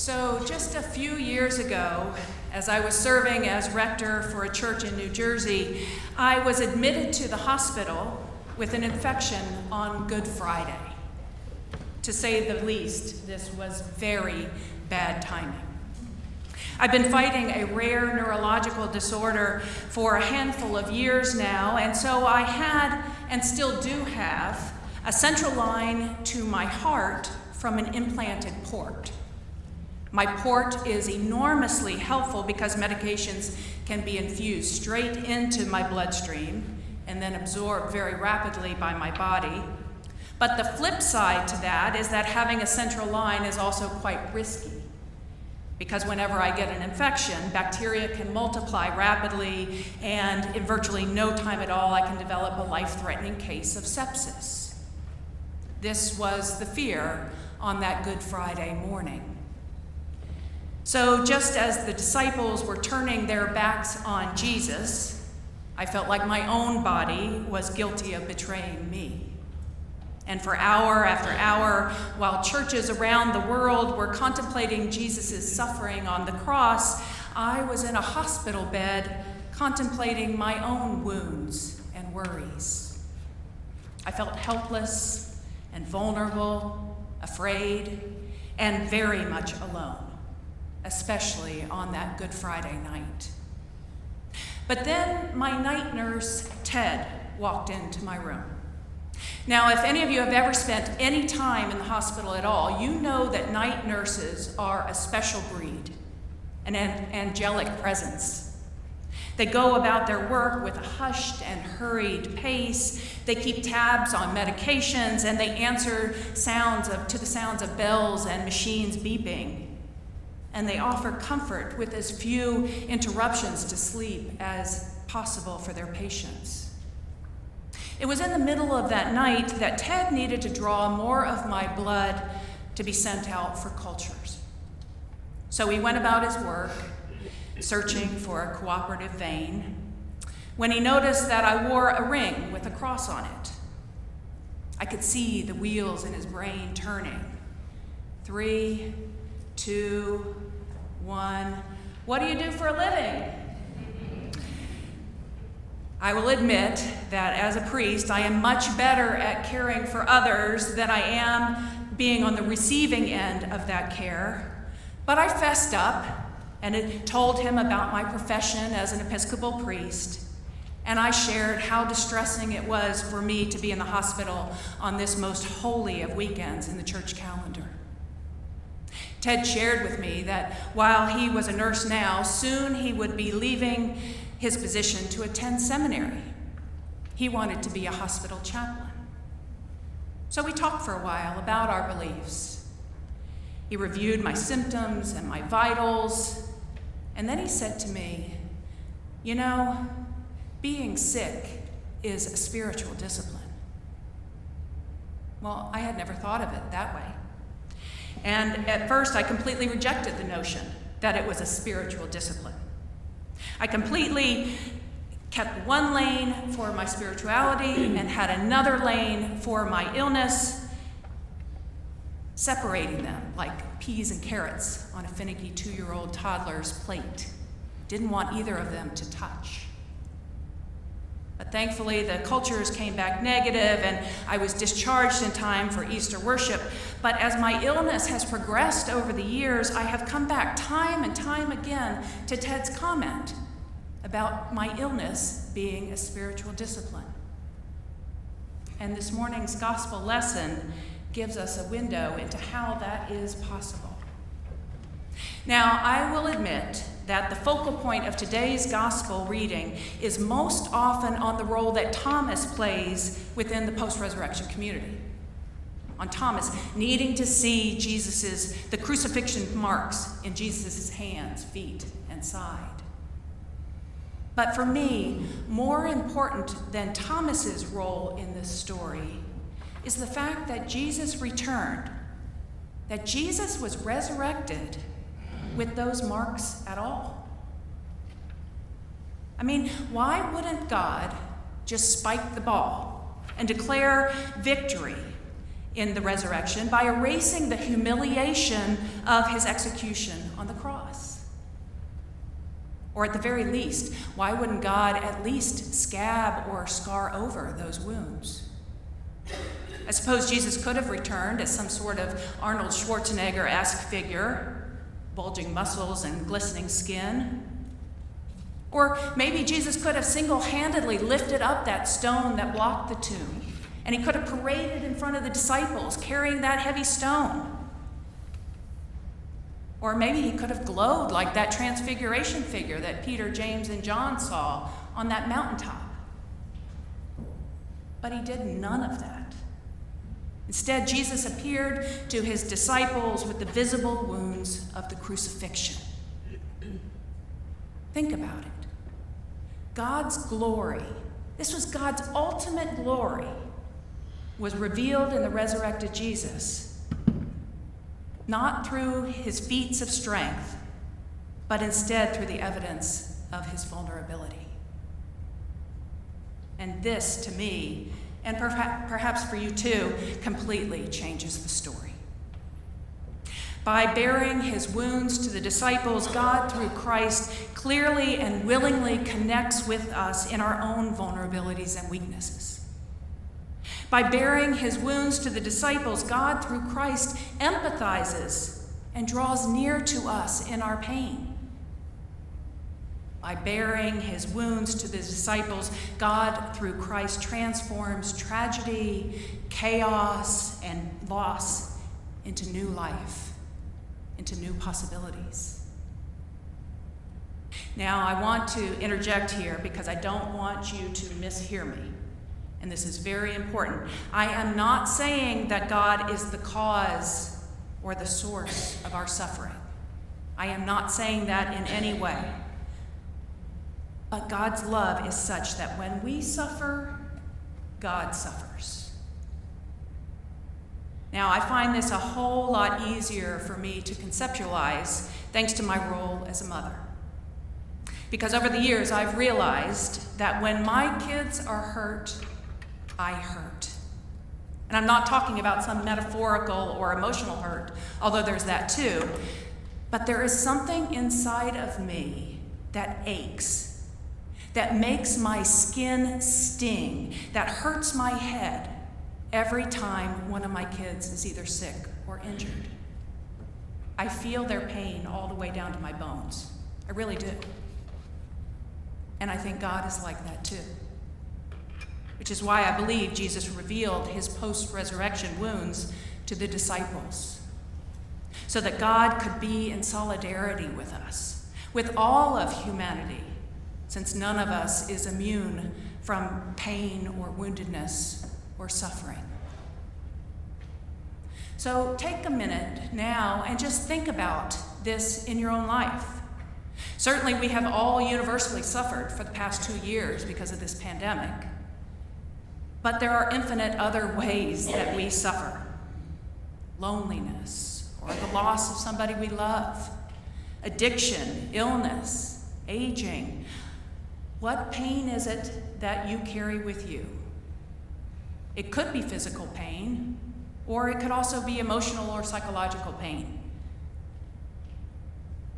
So just a few years ago, as I was serving as rector for a church in New Jersey, I was admitted to the hospital with an infection on Good Friday. To say the least, this was very bad timing. I've been fighting a rare neurological disorder for a handful of years now, and so I had, and still do have, a central line to my heart from an implanted port. My port is enormously helpful because medications can be infused straight into my bloodstream and then absorbed very rapidly by my body. But the flip side to that is that having a central line is also quite risky, because whenever I get an infection, bacteria can multiply rapidly, and in virtually no time at all, I can develop a life-threatening case of sepsis. This was the fear on that Good Friday morning. So just as the disciples were turning their backs on Jesus, I felt like my own body was guilty of betraying me. And for hour after hour, while churches around the world were contemplating Jesus' suffering on the cross, I was in a hospital bed contemplating my own wounds and worries. I felt helpless and vulnerable, afraid, and very much alone, especially on that Good Friday night. But then my night nurse, Ted, walked into my room. Now, if any of you have ever spent any time in the hospital at all, you know that night nurses are a special breed, an angelic presence. They go about their work with a hushed and hurried pace. They keep tabs on medications, and they answer to the sounds of bells and machines beeping. And they offer comfort with as few interruptions to sleep as possible for their patients. It was in the middle of that night that Ted needed to draw more of my blood to be sent out for cultures. So he went about his work, searching for a cooperative vein, when he noticed that I wore a ring with a cross on it. I could see the wheels in his brain turning. 3, 2, 1. What do you do for a living? I will admit that as a priest, I am much better at caring for others than I am being on the receiving end of that care. But I fessed up and told him about my profession as an Episcopal priest, and I shared how distressing it was for me to be in the hospital on this most holy of weekends in the church calendar. Ted shared with me that while he was a nurse now, soon he would be leaving his position to attend seminary. He wanted to be a hospital chaplain. So we talked for a while about our beliefs. He reviewed my symptoms and my vitals, and then he said to me, "You know, being sick is a spiritual discipline." Well, I had never thought of it that way. And at first, I completely rejected the notion that it was a spiritual discipline. I completely kept one lane for my spirituality and had another lane for my illness, separating them like peas and carrots on a finicky 2-year-old toddler's plate. Didn't want either of them to touch. But thankfully, the cultures came back negative, and I was discharged in time for Easter worship. But as my illness has progressed over the years, I have come back time and time again to Ted's comment about my illness being a spiritual discipline. And this morning's gospel lesson gives us a window into how that is possible. Now, I will admit that the focal point of today's gospel reading is most often on the role that Thomas plays within the post-resurrection community. On Thomas needing to see the crucifixion marks in Jesus' hands, feet, and side. But for me, more important than Thomas's role in this story is the fact that Jesus returned, that Jesus was resurrected with those marks at all. I mean, why wouldn't God just spike the ball and declare victory in the resurrection by erasing the humiliation of his execution on the cross. Or at the very least, why wouldn't God at least scab or scar over those wounds? I suppose Jesus could have returned as some sort of Arnold Schwarzenegger-esque figure, bulging muscles and glistening skin. Or maybe Jesus could have single-handedly lifted up that stone that blocked the tomb, and he could have paraded in front of the disciples carrying that heavy stone. Or maybe he could have glowed like that transfiguration figure that Peter, James, and John saw on that mountaintop. But he did none of that. Instead, Jesus appeared to his disciples with the visible wounds of the crucifixion. Think about it. God's glory, this was God's ultimate glory, was revealed in the resurrected Jesus, not through his feats of strength, but instead through the evidence of his vulnerability. And this, to me, and perhaps for you too, completely changes the story. By bearing his wounds to the disciples, God, through Christ, clearly and willingly connects with us in our own vulnerabilities and weaknesses. By bearing his wounds to the disciples, God, through Christ, empathizes and draws near to us in our pain. By bearing his wounds to the disciples, God, through Christ, transforms tragedy, chaos, and loss into new life, into new possibilities. Now, I want to interject here because I don't want you to mishear me. And this is very important. I am not saying that God is the cause or the source of our suffering. I am not saying that in any way. But God's love is such that when we suffer, God suffers. Now, I find this a whole lot easier for me to conceptualize thanks to my role as a mother. Because over the years, I've realized that when my kids are hurt, I hurt. And I'm not talking about some metaphorical or emotional hurt, although there's that too. But there is something inside of me that aches, that makes my skin sting, that hurts my head every time one of my kids is either sick or injured. I feel their pain all the way down to my bones. I really do. And I think God is like that too. Which is why I believe Jesus revealed his post-resurrection wounds to the disciples, so that God could be in solidarity with us, with all of humanity, since none of us is immune from pain or woundedness or suffering. So take a minute now and just think about this in your own life. Certainly we have all universally suffered for the past 2 years because of this pandemic. But there are infinite other ways that we suffer. Loneliness, or the loss of somebody we love, addiction, illness, aging. What pain is it that you carry with you? It could be physical pain, or it could also be emotional or psychological pain.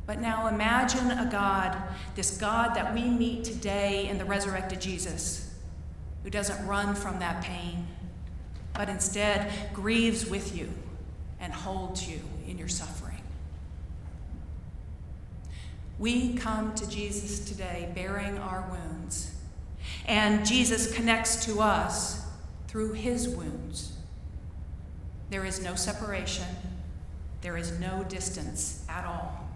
But now imagine a God, this God that we meet today in the resurrected Jesus, who doesn't run from that pain, but instead grieves with you and holds you in your suffering. We come to Jesus today bearing our wounds, and Jesus connects to us through his wounds. There is no separation. There is no distance at all.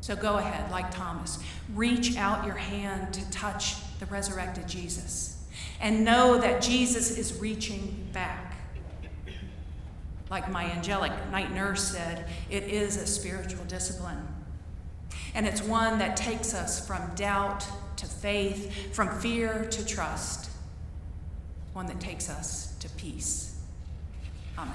So go ahead, like Thomas, reach out your hand to touch the resurrected Jesus, and know that Jesus is reaching back. Like my angelic night nurse said, it is a spiritual discipline. And it's one that takes us from doubt to faith, from fear to trust. One that takes us to peace. Amen.